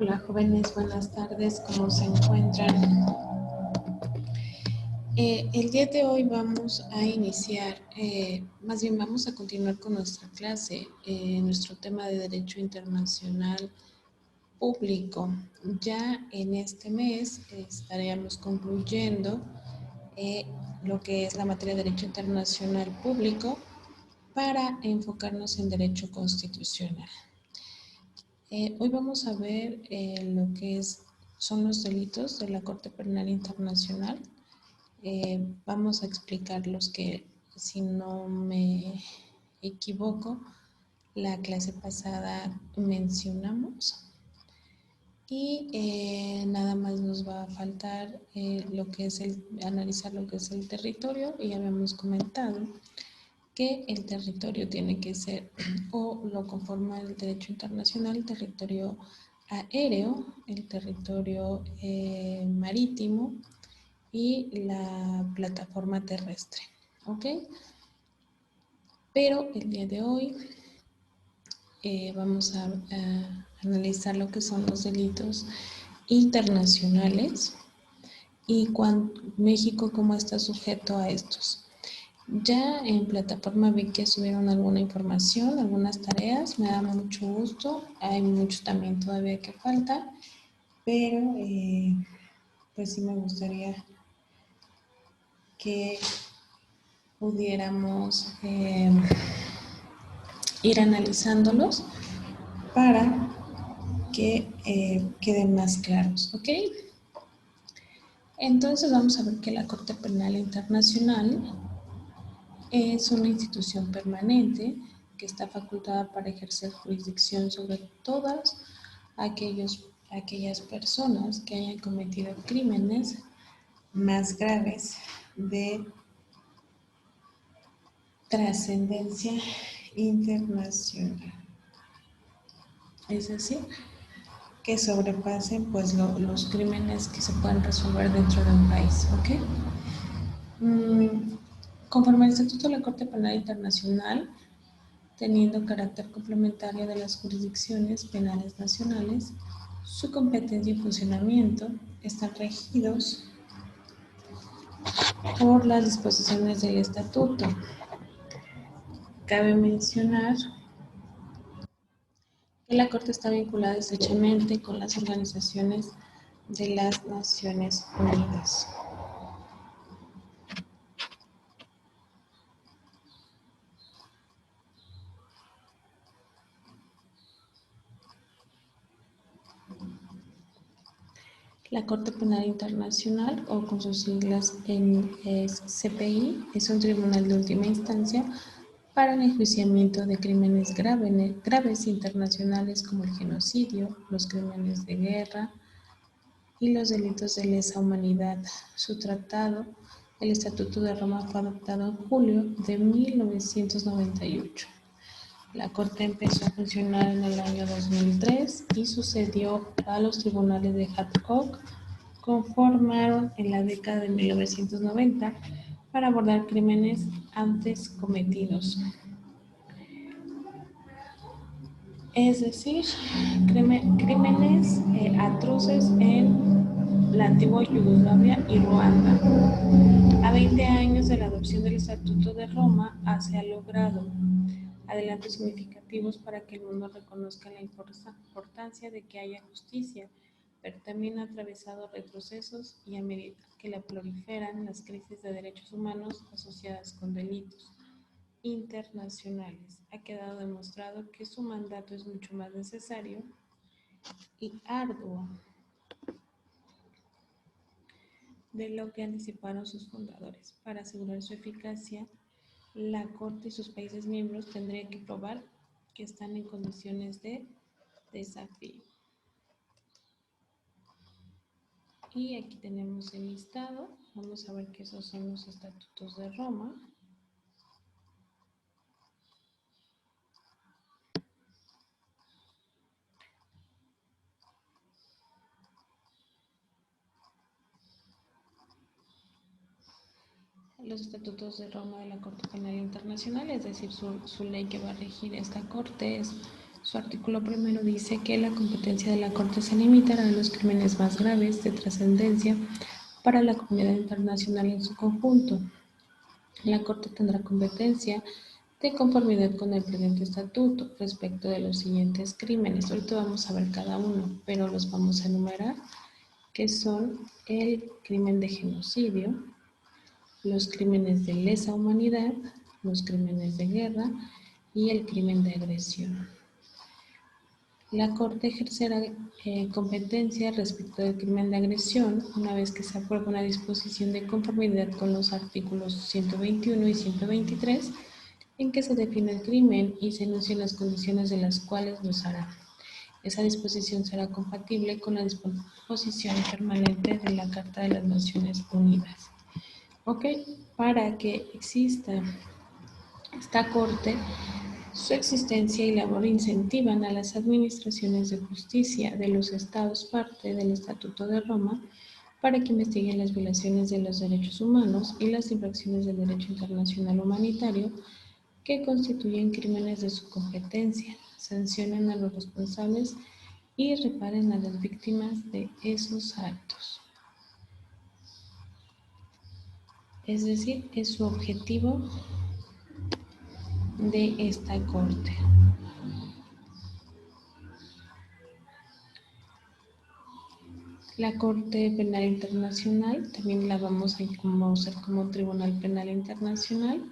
Hola jóvenes, buenas tardes, ¿cómo se encuentran? El día de hoy vamos a iniciar, más bien vamos a continuar con nuestra clase, nuestro tema de Derecho Internacional Público. Ya en este mes estaremos concluyendo lo que es la materia de Derecho Internacional Público para enfocarnos en Derecho Constitucional. Hoy vamos a ver lo que son los delitos de la Corte Penal Internacional. Vamos a explicar los que, si no me equivoco, la clase pasada mencionamos. Y nada más nos va a faltar lo que es analizar lo que es el territorio, y habíamos comentado que el territorio tiene que ser, o lo conforma el derecho internacional, el territorio aéreo, el territorio marítimo y la plataforma terrestre, ¿ok? Pero el día de hoy vamos a analizar lo que son los delitos internacionales y México cómo está sujeto a estos. Ya en plataforma vi que subieron alguna información, algunas tareas, me da mucho gusto, hay mucho también todavía que falta, pero pues sí me gustaría que pudiéramos ir analizándolos para que queden más claros, ¿ok? Entonces vamos a ver que la Corte Penal Internacional es una institución permanente que está facultada para ejercer jurisdicción sobre todas aquellas personas que hayan cometido crímenes más graves de trascendencia internacional. Es decir, que sobrepasen pues los crímenes que se pueden resolver dentro de un país, ¿ok? Conforme al Estatuto de la Corte Penal Internacional, teniendo carácter complementario de las jurisdicciones penales nacionales, su competencia y funcionamiento están regidos por las disposiciones del Estatuto. Cabe mencionar que la Corte está vinculada estrechamente con las organizaciones de las Naciones Unidas. La Corte Penal Internacional, o con sus siglas en CPI, es un tribunal de última instancia para el enjuiciamiento de crímenes graves internacionales como el genocidio, los crímenes de guerra y los delitos de lesa humanidad. Su tratado, el Estatuto de Roma, fue adoptado en julio de 1998. La Corte empezó a funcionar en el año 2003 y sucedió a los tribunales de ad hoc conformaron en la década de 1990 para abordar crímenes antes cometidos. Es decir, crímenes atroces en la antigua Yugoslavia y Ruanda. A 20 años de la adopción del Estatuto de Roma, se ha logrado adelantos significativos para que el mundo reconozca la importancia de que haya justicia, pero también ha atravesado retrocesos y a medida que la proliferan las crisis de derechos humanos asociadas con delitos internacionales, ha quedado demostrado que su mandato es mucho más necesario y arduo de lo que anticiparon sus fundadores. Para asegurar su eficacia, la Corte y sus países miembros tendrían que probar que están en condiciones de desafío. Y aquí tenemos el listado. Vamos a ver que esos son los estatutos de Roma. Los estatutos de Roma de la Corte Penal Internacional, es decir, su ley que va a regir esta Corte es Su artículo primero dice que la competencia de la Corte se limitará a los crímenes más graves de trascendencia para la comunidad internacional en su conjunto. La Corte tendrá competencia de conformidad con el presente estatuto respecto de los siguientes crímenes. Ahorita vamos a ver cada uno, pero los vamos a enumerar, que son el crimen de genocidio, los crímenes de lesa humanidad, los crímenes de guerra y el crimen de agresión. La Corte ejercerá competencia respecto del crimen de agresión una vez que se apruebe una disposición de conformidad con los artículos 121 y 123 en que se define el crimen y se enuncian las condiciones de las cuales lo hará. Esa disposición será compatible con la disposición permanente de la Carta de las Naciones Unidas. ¿Ok? Para que exista esta Corte, su existencia y labor incentivan a las administraciones de justicia de los estados parte del Estatuto de Roma para que investiguen las violaciones de los derechos humanos y las infracciones del derecho internacional humanitario que constituyen crímenes de su competencia, sancionen a los responsables y reparen a las víctimas de esos actos. Es decir, es su objetivo de esta Corte. La Corte Penal Internacional también la vamos a usar como Tribunal Penal Internacional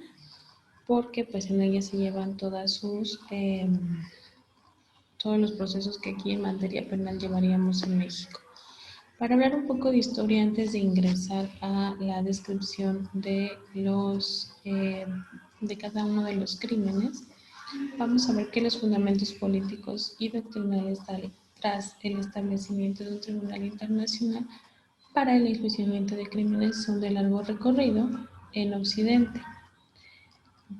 porque pues en ella se llevan todos los procesos que aquí en materia penal llevaríamos en México. Para hablar un poco de historia antes de ingresar a la descripción de cada uno de los crímenes, vamos a ver que los fundamentos políticos y doctrinales tras el establecimiento de un tribunal internacional para el enjuiciamiento de crímenes son de largo recorrido en Occidente.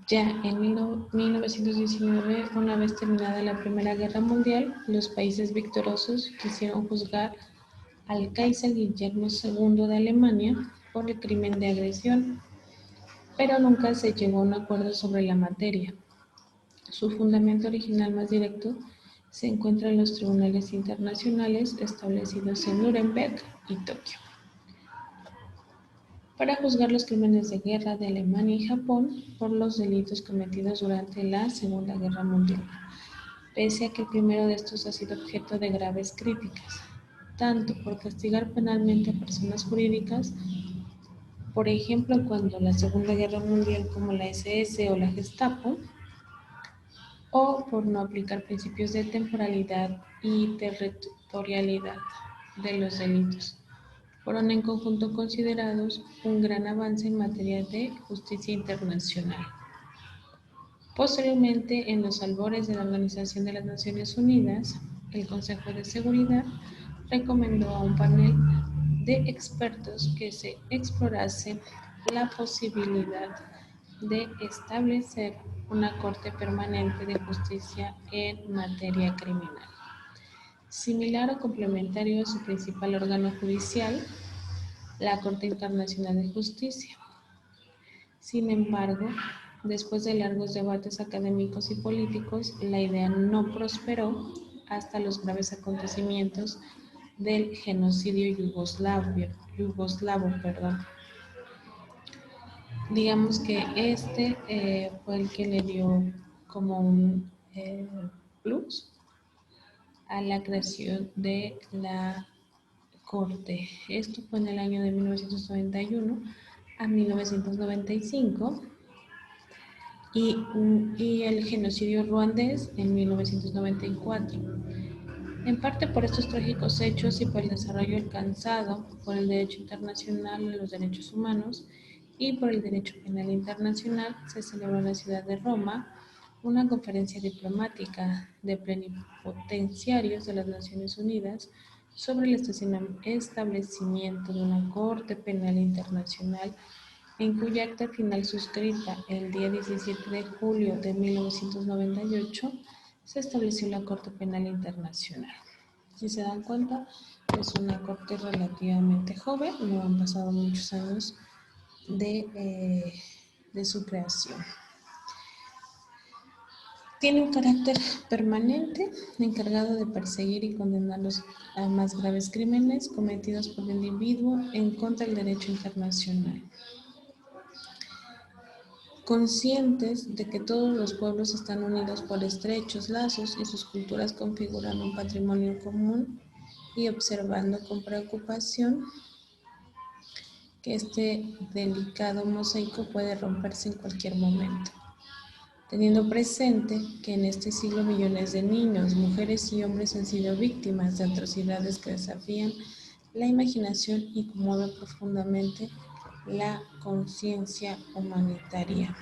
Ya en 1919, una vez terminada la Primera Guerra Mundial, los países victoriosos quisieron juzgar al Kaiser Guillermo II de Alemania por el crimen de agresión, pero nunca se llegó a un acuerdo sobre la materia. Su fundamento original más directo se encuentra en los tribunales internacionales establecidos en Nuremberg y Tokio, para juzgar los crímenes de guerra de Alemania y Japón por los delitos cometidos durante la Segunda Guerra Mundial, pese a que el primero de estos ha sido objeto de graves críticas, tanto por castigar penalmente a personas jurídicas, por ejemplo, cuando la Segunda Guerra Mundial como la SS o la Gestapo, o por no aplicar principios de temporalidad y territorialidad de los delitos. Fueron en conjunto considerados un gran avance en materia de justicia internacional. Posteriormente, en los albores de la Organización de las Naciones Unidas, el Consejo de Seguridad recomendó a un panel de expertos que se explorase la posibilidad de establecer una Corte Permanente de Justicia en materia criminal, similar o complementario a su principal órgano judicial, la Corte Internacional de Justicia. Sin embargo, después de largos debates académicos y políticos, la idea no prosperó hasta los graves acontecimientos del genocidio yugoslavo. Digamos que fue el que le dio como un plus a la creación de la Corte. Esto fue en el año de 1991 a 1995 y el genocidio ruandés en 1994. En parte por estos trágicos hechos y por el desarrollo alcanzado por el derecho internacional de los derechos humanos y por el derecho penal internacional, se celebró en la ciudad de Roma una conferencia diplomática de plenipotenciarios de las Naciones Unidas sobre el establecimiento de una Corte Penal Internacional, en cuya acta final suscrita el día 17 de julio de 1998 se estableció la Corte Penal Internacional. Si se dan cuenta, es una corte relativamente joven, no han pasado muchos años de su creación. Tiene un carácter permanente, encargado de perseguir y condenar los más graves crímenes cometidos por el individuo en contra del derecho internacional. Conscientes de que todos los pueblos están unidos por estrechos lazos y sus culturas configuran un patrimonio común, y observando con preocupación que este delicado mosaico puede romperse en cualquier momento. Teniendo presente que en este siglo millones de niños, mujeres y hombres han sido víctimas de atrocidades que desafían la imaginación y conmueven profundamente la conciencia humanitaria.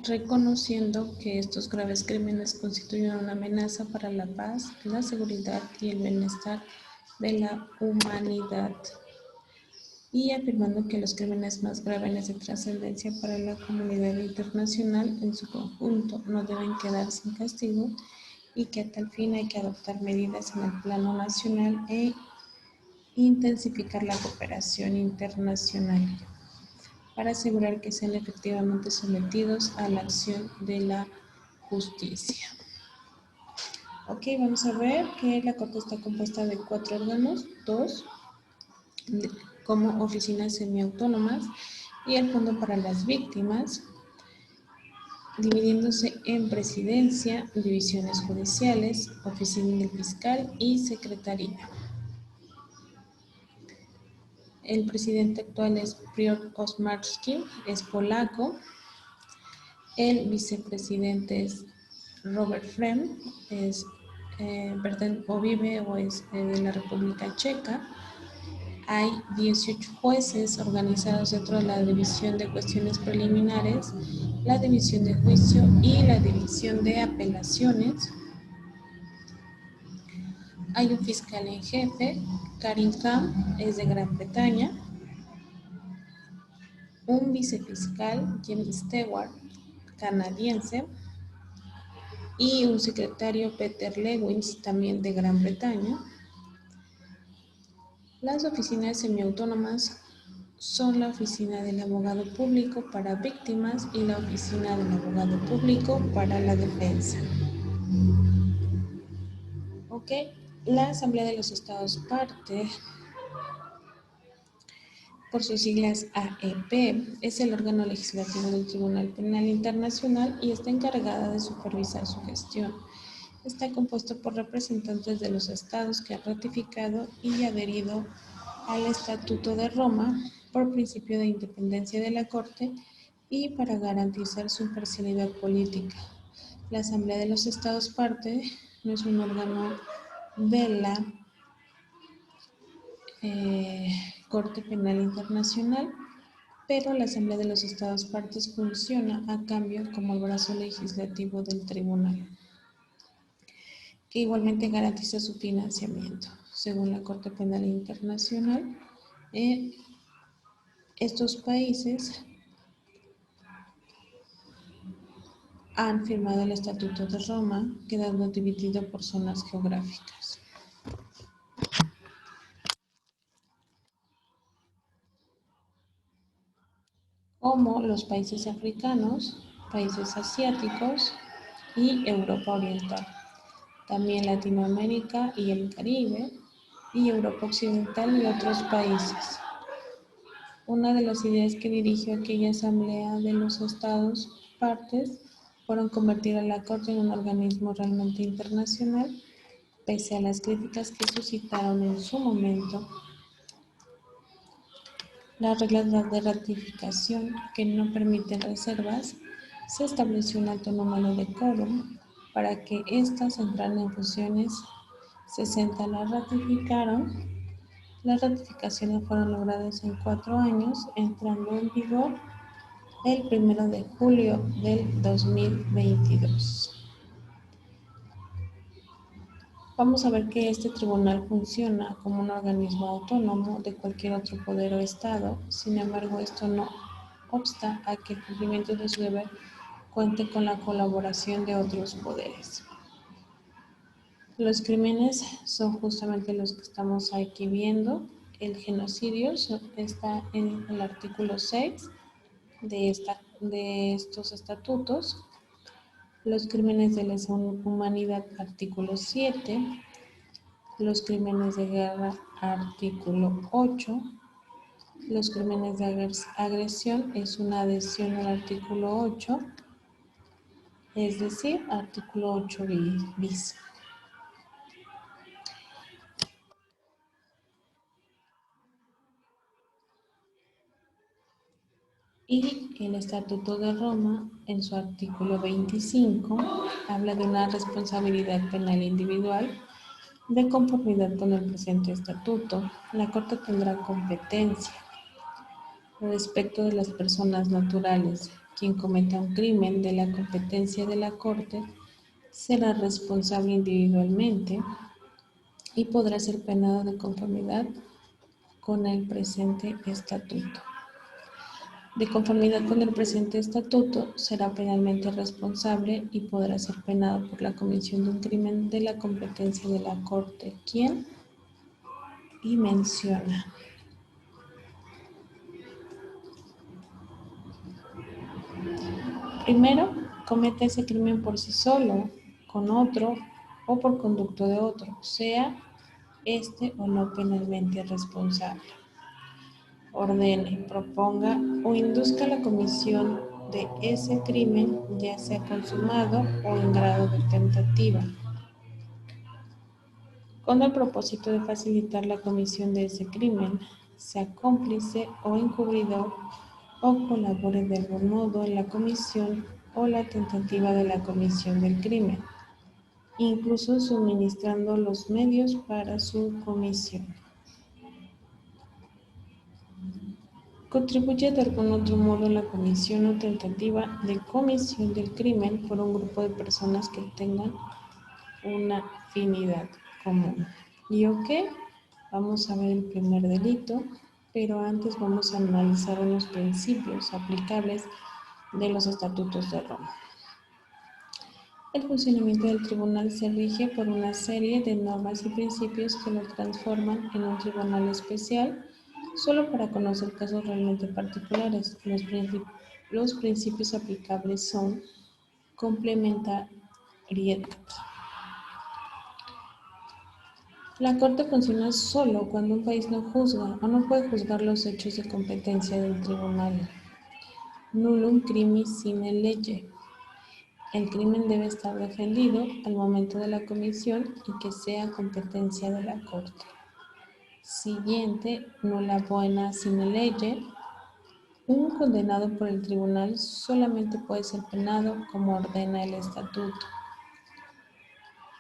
Reconociendo que estos graves crímenes constituyen una amenaza para la paz, la seguridad y el bienestar de la humanidad, y afirmando que los crímenes más graves de trascendencia para la comunidad internacional en su conjunto no deben quedar sin castigo, y que a tal fin hay que adoptar medidas en el plano nacional e intensificar la cooperación internacional para asegurar que sean efectivamente sometidos a la acción de la justicia. Ok, vamos a ver que la Corte está compuesta de 4 órganos, 2 como oficinas semiautónomas y el Fondo para las Víctimas, dividiéndose en presidencia, divisiones judiciales, oficina del fiscal y secretaría. El presidente actual es Piotr Osmarski, es polaco. El vicepresidente es Robert Frem, es vive o es de la República Checa. Hay 18 jueces organizados dentro de la División de Cuestiones Preliminares, la División de Juicio y la División de Apelaciones. Hay un fiscal en jefe, Karin Kam, es de Gran Bretaña. Un vicefiscal, James Stewart, canadiense. Y un secretario, Peter Lewins, también de Gran Bretaña. Las oficinas semiautónomas son la Oficina del Abogado Público para Víctimas y la Oficina del Abogado Público para la Defensa. Ok, la Asamblea de los Estados Parte, por sus siglas AEP, es el órgano legislativo del Tribunal Penal Internacional y está encargada de supervisar su gestión. Está compuesto por representantes de los estados que han ratificado y adherido al Estatuto de Roma por principio de independencia de la Corte y para garantizar su imparcialidad política. La Asamblea de los Estados Parte no es un órgano de la Corte Penal Internacional, pero la Asamblea de los Estados Partes funciona a cambio como el brazo legislativo del tribunal, que igualmente garantiza su financiamiento. Según la Corte Penal Internacional, estos países han firmado el Estatuto de Roma, quedando dividido por zonas geográficas. Como los países africanos, países asiáticos y Europa Oriental. También Latinoamérica y el Caribe, y Europa Occidental y otros países. Una de las ideas que dirigió aquella Asamblea de los Estados Partes fueron convertir a la Corte en un organismo realmente internacional, pese a las críticas que suscitaron en su momento las reglas de ratificación que no permiten reservas. Se estableció un alto número de quórum para que éstas entraran en funciones. 60 las ratificaron. Las ratificaciones fueron logradas en 4 años, entrando en vigor el 1 de julio del 2022. vamos a ver que este tribunal funciona como un organismo autónomo de cualquier otro poder o estado. Sin embargo, esto no obsta a que el cumplimiento de su deber cuente con la colaboración de otros poderes. Los crímenes son justamente los que estamos aquí viendo. El genocidio está en el artículo 6 de estos estatutos. Los crímenes de lesa humanidad, artículo 7. Los crímenes de guerra, artículo 8. Los crímenes de agresión es una adhesión al artículo 8, es decir, artículo 8 bis. Y el Estatuto de Roma, en su artículo 25, habla de una responsabilidad penal individual. De conformidad con el presente estatuto, la Corte tendrá competencia respecto de las personas naturales. Quien cometa un crimen de la competencia de la Corte será responsable individualmente y podrá ser penado de conformidad con el presente estatuto. De conformidad con el presente estatuto, será penalmente responsable y podrá ser penado por la comisión de un crimen de la competencia de la Corte. ¿Quién? Y menciona. Primero, comete ese crimen por sí solo, con otro o por conducto de otro, sea este o no penalmente responsable. Ordene, proponga o induzca la comisión de ese crimen, ya sea consumado o en grado de tentativa, con el propósito de facilitar la comisión de ese crimen, sea cómplice o encubridor o colabore de algún modo en la comisión o la tentativa de la comisión del crimen, incluso suministrando los medios para su comisión. Contribuye de algún otro modo en la comisión o tentativa de comisión del crimen por un grupo de personas que tengan una afinidad común. ¿Y ok? Vamos a ver el primer delito, pero antes vamos a analizar unos principios aplicables de los estatutos de Roma. El funcionamiento del tribunal se rige por una serie de normas y principios que lo transforman en un tribunal especial solo para conocer casos realmente particulares. Los principios aplicables son complementariedad. La Corte funciona solo cuando un país no juzga o no puede juzgar los hechos de competencia del tribunal. Nullum crimis sine lege. El crimen debe estar defendido al momento de la comisión y que sea competencia de la Corte. Siguiente, nulla poena sine lege. Un condenado por el tribunal solamente puede ser penado como ordena el estatuto.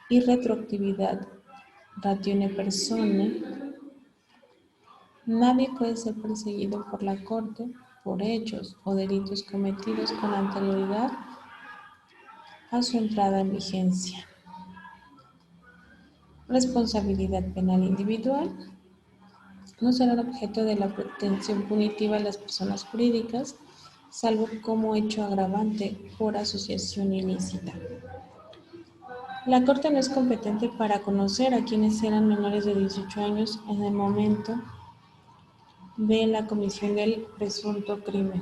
Y retroactividad, ratione personae. Nadie puede ser perseguido por la Corte por hechos o delitos cometidos con anterioridad a su entrada en vigencia. Responsabilidad penal individual. No serán objeto de la protección punitiva las personas jurídicas, salvo como hecho agravante por asociación ilícita. La Corte no es competente para conocer a quienes eran menores de 18 años en el momento de la comisión del presunto crimen.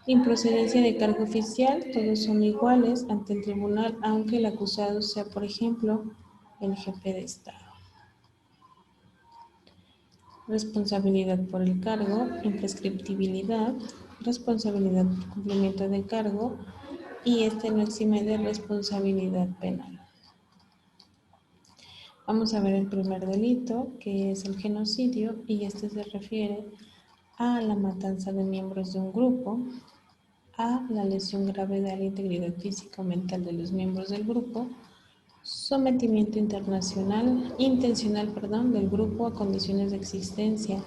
Improcedencia de cargo oficial, todos son iguales ante el tribunal, aunque el acusado sea, por ejemplo, el jefe de Estado. Responsabilidad por el cargo, imprescriptibilidad, responsabilidad por cumplimiento de cargo, y este no exime de responsabilidad penal. Vamos a ver el primer delito, que es el genocidio, y este se refiere a la matanza de miembros de un grupo, a la lesión grave de la integridad física o mental de los miembros del grupo, sometimiento intencional del grupo a condiciones de existencia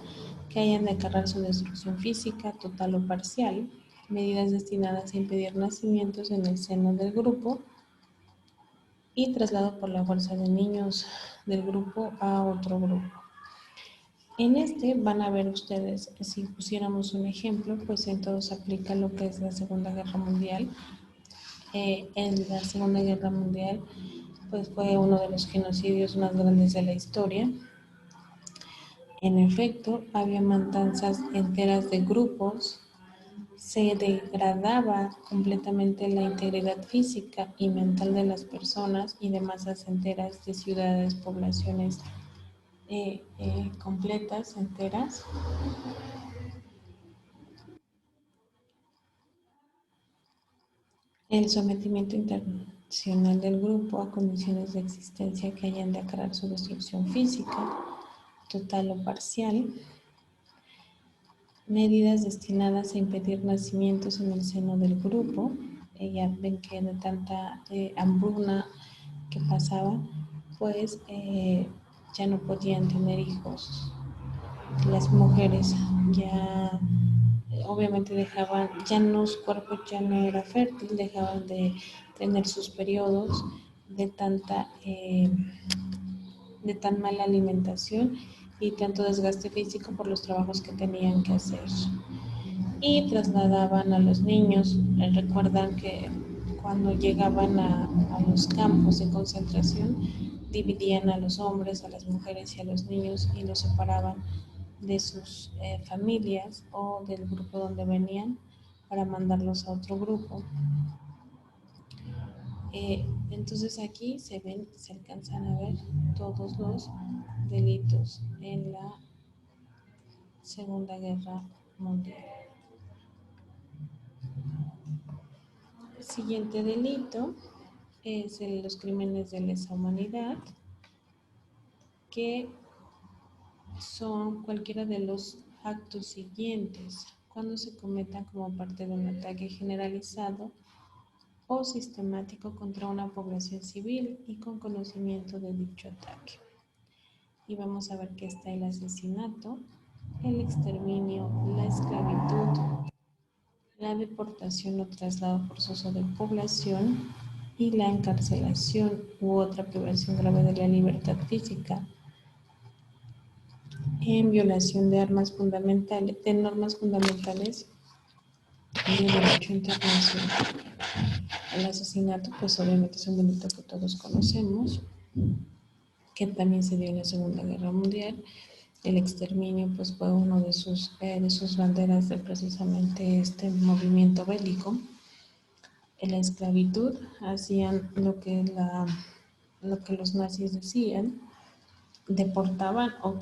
que hayan de acarrear su destrucción física, total o parcial, medidas destinadas a impedir nacimientos en el seno del grupo, y traslado por la fuerza de niños del grupo a otro grupo. En este van a ver ustedes, si pusiéramos un ejemplo, pues en todo se aplica lo que es la Segunda Guerra Mundial. En la Segunda Guerra Mundial, pues fue uno de los genocidios más grandes de la historia. En efecto, había matanzas enteras de grupos, se degradaba completamente la integridad física y mental de las personas y de masas enteras de ciudades, poblaciones completas, enteras. El sometimiento internacional del grupo a condiciones de existencia que hayan de acarrear su destrucción física, total o parcial. Medidas destinadas a impedir nacimientos en el seno del grupo. Ya ven que de tanta hambruna que pasaba, pues ya no podían tener hijos. Las mujeres ya obviamente dejaban, ya no, su cuerpo ya no era fértil, dejaban de tener sus periodos de de tan mala alimentación y tanto desgaste físico por los trabajos que tenían que hacer. Y trasladaban a los niños. Recuerdan que cuando llegaban a los campos de concentración, dividían a los hombres, a las mujeres y a los niños y los separaban de sus familias o del grupo donde venían para mandarlos a otro grupo. Entonces aquí se alcanzan a ver todos los delitos en la Segunda Guerra Mundial. El siguiente delito es los crímenes de lesa humanidad, que son cualquiera de los actos siguientes cuando se cometan como parte de un ataque generalizado o sistemático contra una población civil y con conocimiento de dicho ataque. Y vamos a ver que está el asesinato, el exterminio, la esclavitud, la deportación o traslado forzoso de población y la encarcelación u otra privación grave de la libertad física en violación de normas fundamentales y de derecho internacional. El asesinato, pues obviamente es un delito que todos conocemos, que también se dio en la Segunda Guerra Mundial. El exterminio, pues fue uno de sus banderas de precisamente este movimiento bélico. En la esclavitud hacían lo que los nazis decían, deportaban o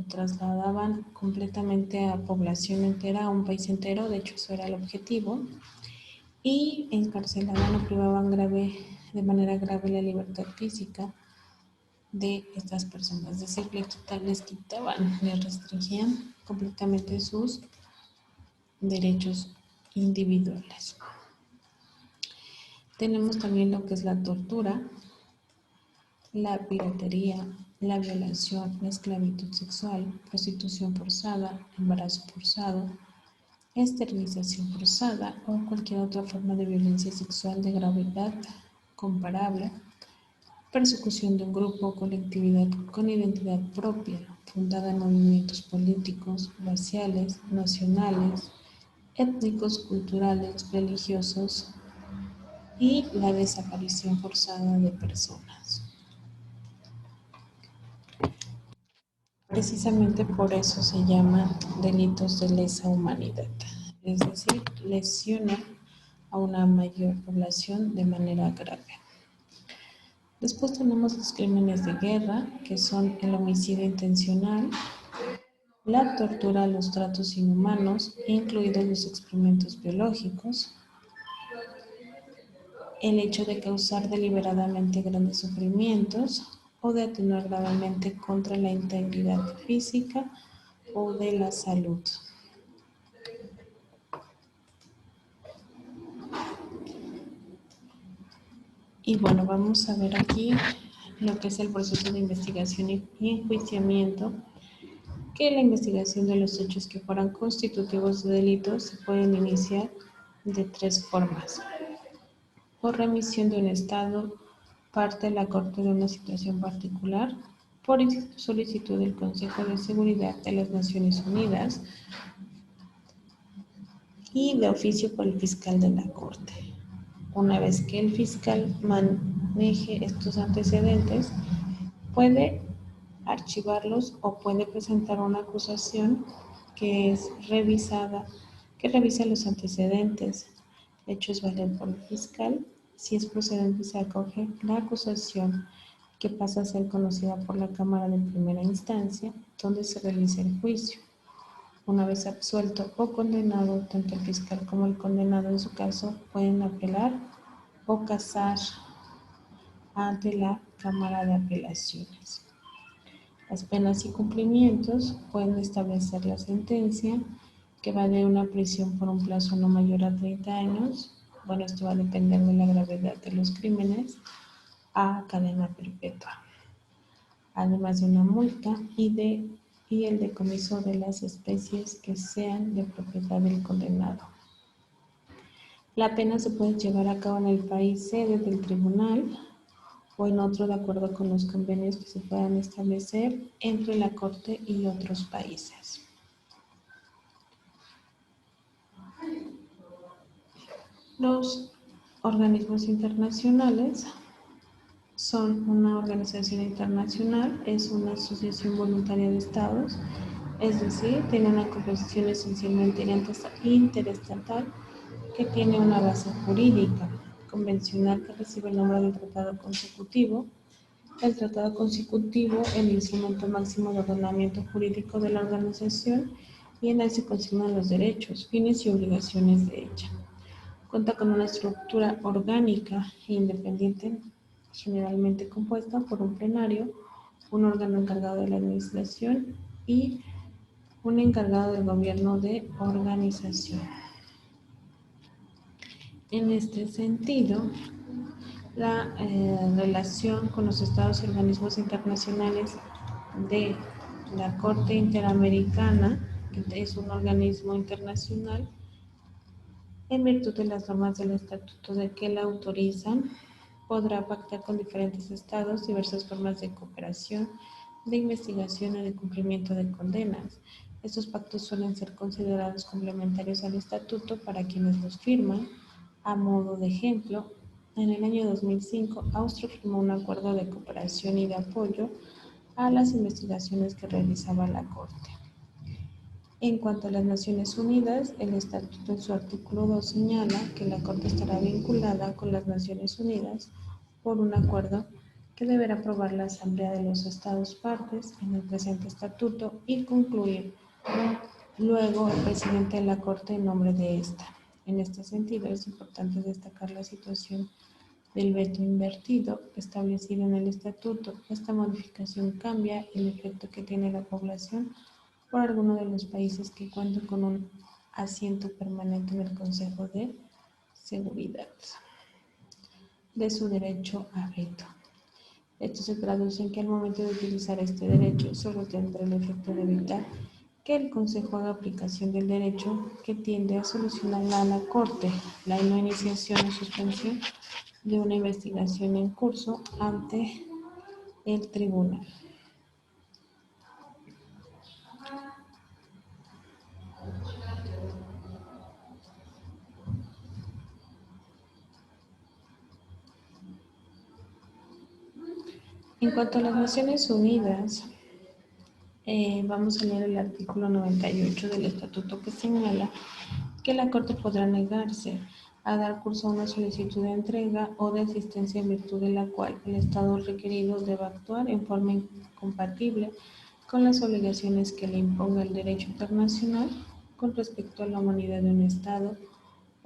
trasladaban completamente a población entera, a un país entero, de hecho eso era el objetivo, y encarcelaban o privaban de manera grave la libertad física de estas personas, es decir, les restringían completamente sus derechos individuales. Tenemos también lo que es la tortura, la piratería, la violación, la esclavitud sexual, prostitución forzada, embarazo forzado, esterilización forzada o cualquier otra forma de violencia sexual de gravedad comparable, persecución de un grupo o colectividad con identidad propia, fundada en movimientos políticos, raciales, nacionales, étnicos, culturales, religiosos y la desaparición forzada de personas. Precisamente por eso se llaman delitos de lesa humanidad, es decir, lesiona a una mayor población de manera grave. Después tenemos los crímenes de guerra, que son el homicidio intencional, la tortura, los tratos inhumanos, incluidos los experimentos biológicos, el hecho de causar deliberadamente grandes sufrimientos o de atenuar gravemente contra la integridad física o de la salud. Y bueno, vamos a ver aquí lo que es el proceso de investigación y enjuiciamiento, que la investigación de los hechos que fueran constitutivos de delitos se pueden iniciar de tres formas: por remisión de un estado, parte la Corte de una situación particular por solicitud del Consejo de Seguridad de las Naciones Unidas y de oficio por el fiscal de la Corte. Una vez que el fiscal maneje estos antecedentes, puede archivarlos o puede presentar una acusación que revisa los antecedentes. Hechos válidos por el fiscal. Si es procedente, se acoge la acusación, que pasa a ser conocida por la Cámara de Primera Instancia, donde se realiza el juicio. Una vez absuelto o condenado, tanto el fiscal como el condenado en su caso pueden apelar o casar ante la Cámara de Apelaciones. Las penas y cumplimientos pueden establecer la sentencia, que va de una prisión por un plazo no mayor a 30 años, bueno, esto va a depender de la gravedad de los crímenes, a cadena perpetua, además de una multa y el decomiso de las especies que sean de propiedad del condenado. La pena se puede llevar a cabo en el país sede del tribunal o en otro, de acuerdo con los convenios que se puedan establecer entre la Corte y otros países. Los organismos internacionales son una organización internacional, es una asociación voluntaria de estados, es decir, tiene una composición esencialmente interestatal que tiene una base jurídica convencional que recibe el nombre de tratado consecutivo. El tratado consecutivo es el instrumento máximo de ordenamiento jurídico de la organización y en él se consignan los derechos, fines y obligaciones de ella. Cuenta con una estructura orgánica e independiente, generalmente compuesta por un plenario, un órgano encargado de la administración y un encargado del gobierno de organización. En este sentido, la relación con los estados y organismos internacionales de la Corte Interamericana, que es un organismo internacional, en virtud de las normas del estatuto de que la autorizan, podrá pactar con diferentes estados diversas formas de cooperación, de investigación y de cumplimiento de condenas. Estos pactos suelen ser considerados complementarios al estatuto para quienes los firman. A modo de ejemplo, en el año 2005, Austria firmó un acuerdo de cooperación y de apoyo a las investigaciones que realizaba la Corte. En cuanto a las Naciones Unidas, el Estatuto en su artículo 2 señala que la Corte estará vinculada con las Naciones Unidas por un acuerdo que deberá aprobar la Asamblea de los Estados partes en el presente Estatuto y concluir luego el presidente de la Corte en nombre de esta. En este sentido, es importante destacar la situación del veto invertido establecido en el Estatuto. Esta modificación cambia el efecto que tiene la población por alguno de los países que cuentan con un asiento permanente en el Consejo de Seguridad de su derecho a veto. Esto se traduce en que al momento de utilizar este derecho solo tendrá el efecto de evitar que el Consejo haga aplicación del derecho que tiende a solucionar a la Corte la no iniciación o suspensión de una investigación en curso ante el tribunal. En cuanto a las Naciones Unidas, vamos a leer el artículo 98 del Estatuto, que señala que la Corte podrá negarse a dar curso a una solicitud de entrega o de asistencia en virtud de la cual el Estado requerido deba actuar en forma incompatible con las obligaciones que le imponga el derecho internacional con respecto a la humanidad de un Estado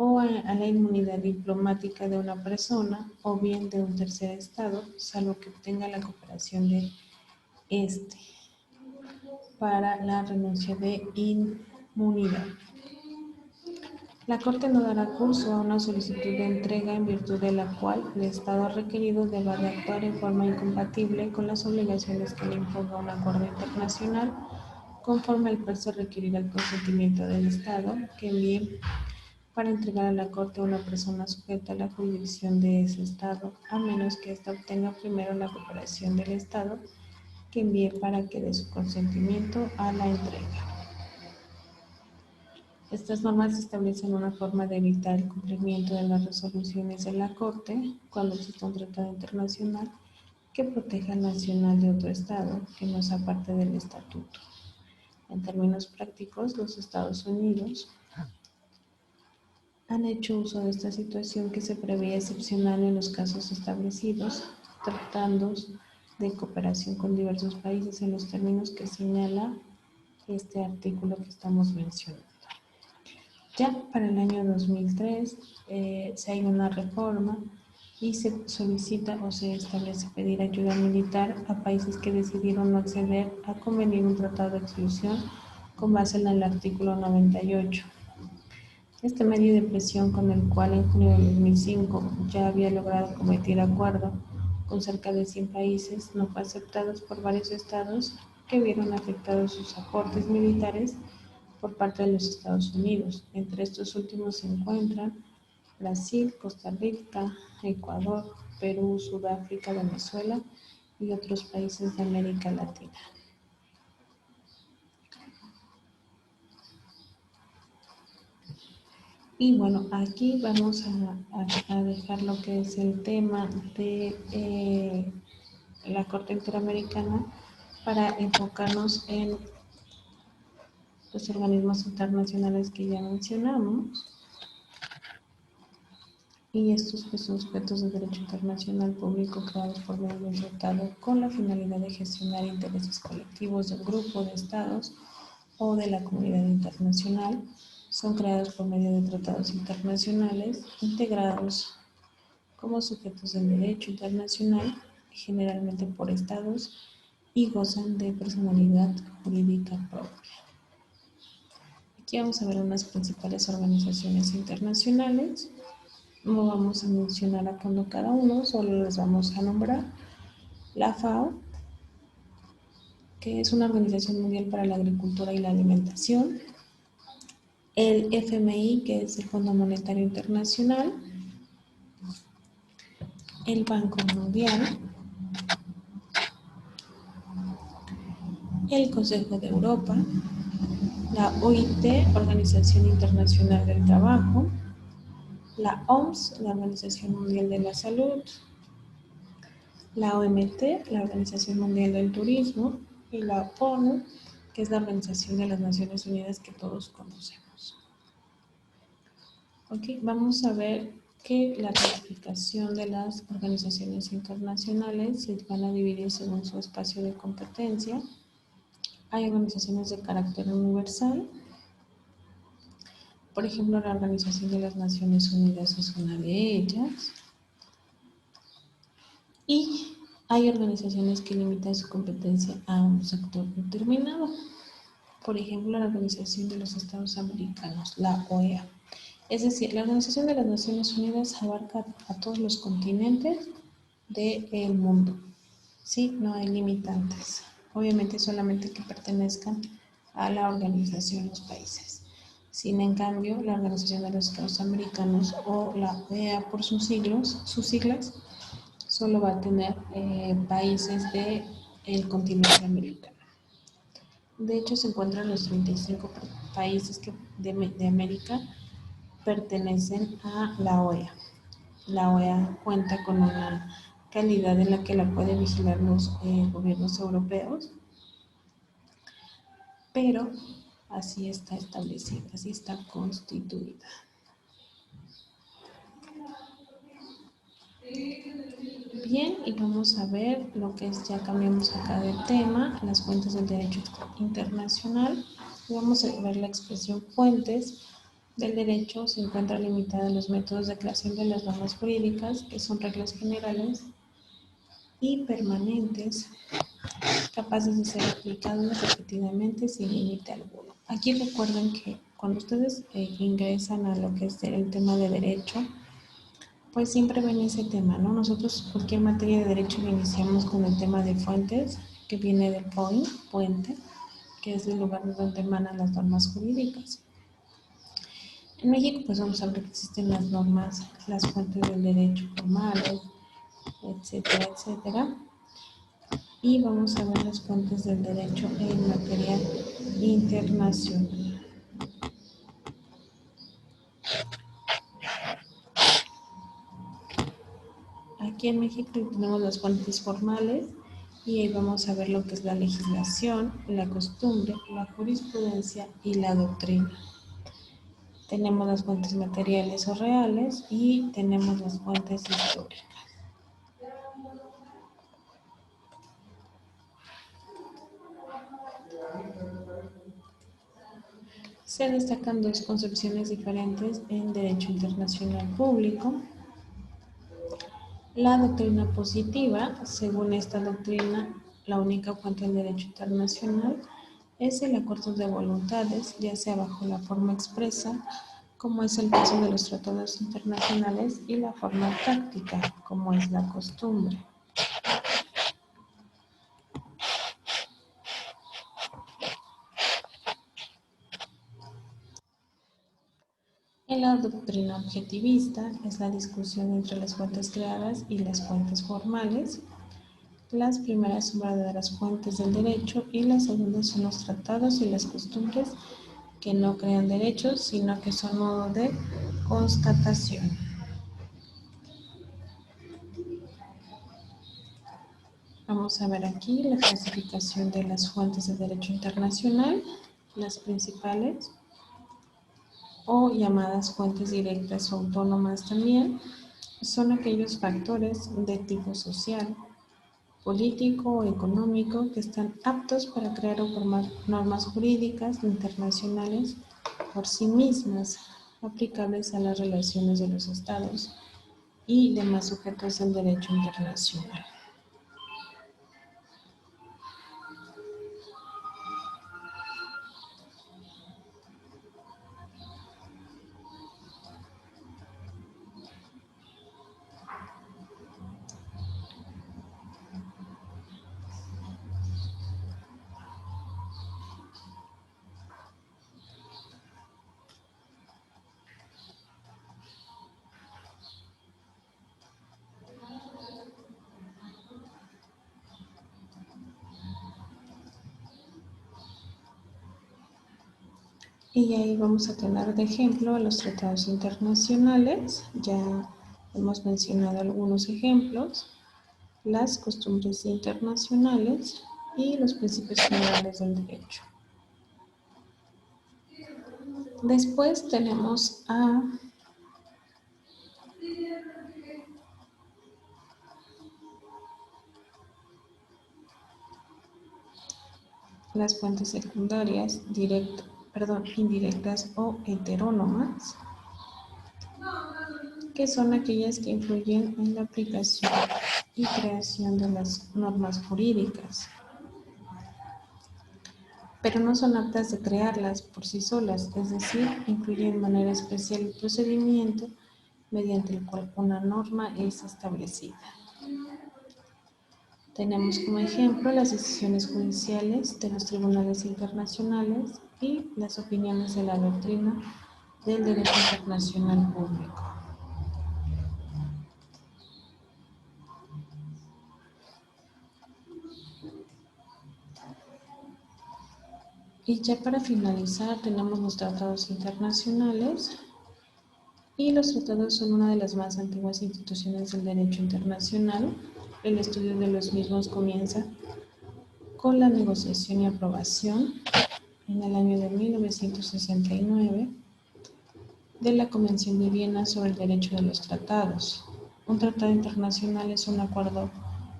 o a la inmunidad diplomática de una persona o bien de un tercer Estado, salvo que obtenga la cooperación de este para la renuncia de inmunidad. La Corte no dará curso a una solicitud de entrega en virtud de la cual el Estado requerido deba de actuar en forma incompatible con las obligaciones que le imponga un acuerdo internacional, conforme al cual se requerirá el consentimiento del Estado que envíe para entregar a la Corte a una persona sujeta a la jurisdicción de ese Estado, a menos que ésta obtenga primero la cooperación del Estado que envíe para que dé su consentimiento a la entrega. Estas normas establecen una forma de evitar el cumplimiento de las resoluciones de la Corte cuando existe un tratado internacional que proteja al nacional de otro Estado que no sea parte del estatuto. En términos prácticos, los Estados Unidos han hecho uso de esta situación que se preveía excepcional en los casos establecidos, tratados de cooperación con diversos países en los términos que señala este artículo que estamos mencionando. Ya para el año 2003 se hay una reforma y se solicita o se establece pedir ayuda militar a países que decidieron no acceder a convenir un tratado de exclusión con base en el artículo 98. Este medio de presión, con el cual en junio de 2005 ya había logrado cometer acuerdo con cerca de 100 países, no fue aceptado por varios estados que vieron afectados sus aportes militares por parte de los Estados Unidos. Entre estos últimos se encuentran Brasil, Costa Rica, Ecuador, Perú, Sudáfrica, Venezuela y otros países de América Latina. Y bueno, aquí vamos a dejar lo que es el tema de la Corte Interamericana para enfocarnos en los organismos internacionales que ya mencionamos. Y estos pues, son sujetos de derecho internacional público creados por medio del tratado con la finalidad de gestionar intereses colectivos de un grupo de estados o de la comunidad internacional. Son creados por medio de tratados internacionales integrados como sujetos del derecho internacional, generalmente por estados, y gozan de personalidad jurídica propia. Aquí vamos a ver unas principales organizaciones internacionales. No vamos a mencionar a fondo cada uno, solo les vamos a nombrar. La FAO, que es una organización mundial para la agricultura y la alimentación. El FMI, que es el Fondo Monetario Internacional. El Banco Mundial. El Consejo de Europa. La OIT, Organización Internacional del Trabajo. La OMS, la Organización Mundial de la Salud. La OMT, la Organización Mundial del Turismo. Y la ONU, que es la Organización de las Naciones Unidas que todos conocemos. Ok, vamos a ver que la clasificación de las organizaciones internacionales se van a dividir según su espacio de competencia. Hay organizaciones de carácter universal. Por ejemplo, la Organización de las Naciones Unidas es una de ellas. Y hay organizaciones que limitan su competencia a un sector determinado. Por ejemplo, la Organización de los Estados Americanos, la OEA. Es decir, la Organización de las Naciones Unidas abarca a todos los continentes del mundo. Sí, no hay limitantes. Obviamente solamente que pertenezcan a la organización los países. Sin en cambio, la Organización de los Estados Americanos o la OEA por sus siglas, solo va a tener países del continente americano. De hecho, se encuentran los 35 países de América pertenecen a la OEA. La OEA cuenta con una calidad en la que la pueden vigilar los gobiernos europeos, pero así está establecida, así está constituida. Bien, y vamos a ver lo que es, ya cambiamos acá de tema, las fuentes del derecho internacional. Vamos a ver la expresión fuentes del derecho. Se encuentra limitada a los métodos de creación de las normas jurídicas, que son reglas generales y permanentes, capaces de ser aplicadas repetidamente sin límite alguno. Aquí recuerden que cuando ustedes ingresan a lo que es el tema de derecho, pues siempre ven ese tema, ¿no? Nosotros cualquier materia de derecho lo iniciamos con el tema de fuentes, que viene del puente, que es el lugar donde emanan las normas jurídicas. En México pues vamos a ver que existen las normas, las fuentes del derecho formales, etcétera, etcétera. Y vamos a ver las fuentes del derecho en materia internacional. Aquí en México tenemos las fuentes formales y ahí vamos a ver lo que es la legislación, la costumbre, la jurisprudencia y la doctrina. Tenemos las fuentes materiales o reales y tenemos las fuentes históricas. Se destacan dos concepciones diferentes en derecho internacional público. La doctrina positiva, según esta doctrina, la única fuente del derecho internacional es el acuerdo de voluntades, ya sea bajo la forma expresa, como es el caso de los tratados internacionales, y la forma práctica, como es la costumbre. En la doctrina objetivista es la discusión entre las fuentes creadas y las fuentes formales. Las primeras son verdaderas fuentes del derecho y las segundas son los tratados y las costumbres que no crean derechos, sino que son modo de constatación. Vamos a ver aquí la clasificación de las fuentes de derecho internacional, las principales, o llamadas fuentes directas o autónomas también, son aquellos factores de tipo social, político o económico que están aptos para crear o formar normas jurídicas internacionales por sí mismas, aplicables a las relaciones de los estados y demás sujetos del derecho internacional. Y ahí vamos a tener de ejemplo a los tratados internacionales, ya hemos mencionado algunos ejemplos, las costumbres internacionales y los principios generales del derecho. Después tenemos a las fuentes secundarias, indirectas o heterónomas, que son aquellas que influyen en la aplicación y creación de las normas jurídicas, pero no son aptas de crearlas por sí solas, es decir, incluyen de manera especial el procedimiento mediante el cual una norma es establecida. Tenemos como ejemplo las decisiones judiciales de los tribunales internacionales y las opiniones de la doctrina del derecho internacional público. Y ya para finalizar tenemos los tratados internacionales, y los tratados son una de las más antiguas instituciones del derecho internacional. El estudio de los mismos comienza con la negociación y aprobación en el año de 1969 de la Convención de Viena sobre el Derecho de los Tratados. Un tratado internacional es un acuerdo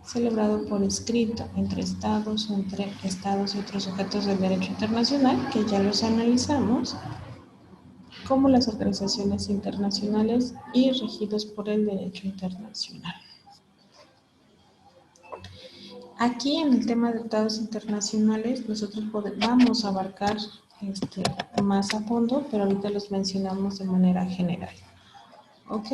celebrado por escrito entre estados o entre estados y otros sujetos del derecho internacional, que ya los analizamos, como las organizaciones internacionales y regidos por el derecho internacional. Aquí en el tema de tratados internacionales nosotros vamos a abarcar más a fondo, pero ahorita los mencionamos de manera general. ¿Ok?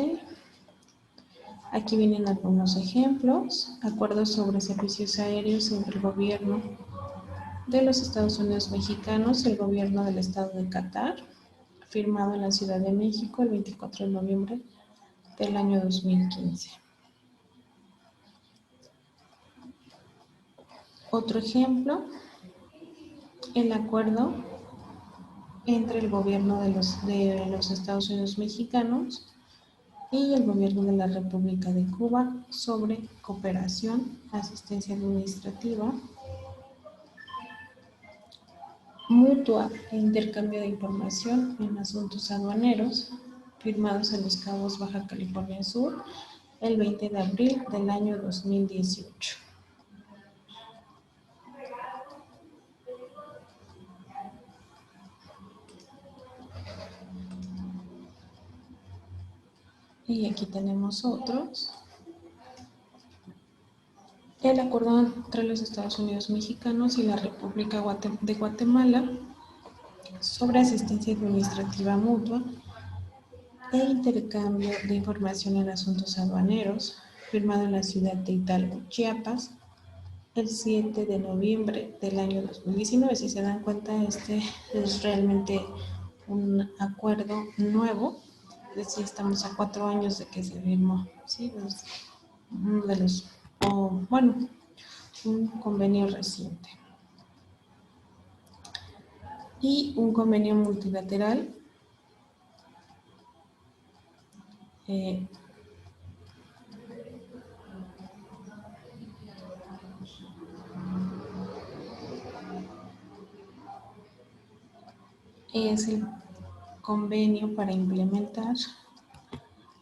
Aquí vienen algunos ejemplos: acuerdos sobre servicios aéreos entre el gobierno de los Estados Unidos mexicanos y el gobierno del estado de Qatar, firmado en la Ciudad de México el 24 de noviembre del año 2015. Otro ejemplo, el acuerdo entre el gobierno de los Estados Unidos mexicanos y el gobierno de la República de Cuba sobre cooperación, asistencia administrativa mutua e intercambio de información en asuntos aduaneros, firmados en Los Cabos, Baja California Sur, el 20 de abril del año 2018. Y aquí tenemos otros. El acuerdo entre los Estados Unidos mexicanos y la República de Guatemala sobre asistencia administrativa mutua e intercambio de información en asuntos aduaneros, firmado en la ciudad de Hidalgo, Chiapas, el 7 de noviembre del año 2019. Si se dan cuenta, este es realmente un acuerdo nuevo, es decir, estamos a 4 años de que se firmó, ¿sí? Un convenio reciente. Y un convenio multilateral es el convenio para implementar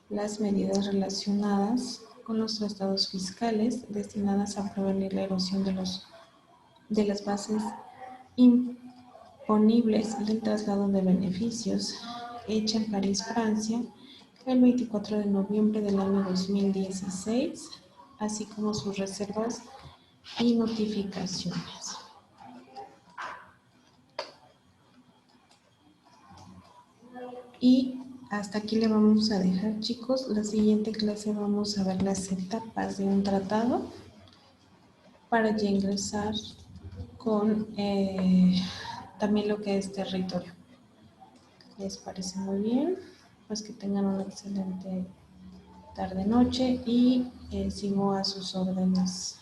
las medidas relacionadas con los tratados fiscales destinadas a prevenir la erosión de las bases imponibles del traslado de beneficios, hecha en París, Francia, el 24 de noviembre del año 2016, así como sus reservas y notificaciones. Y hasta aquí le vamos a dejar, chicos. La siguiente clase vamos a ver las etapas de un tratado para ya ingresar con también lo que es territorio. ¿Les parece muy bien? Pues que tengan una excelente tarde-noche y sigo a sus órdenes.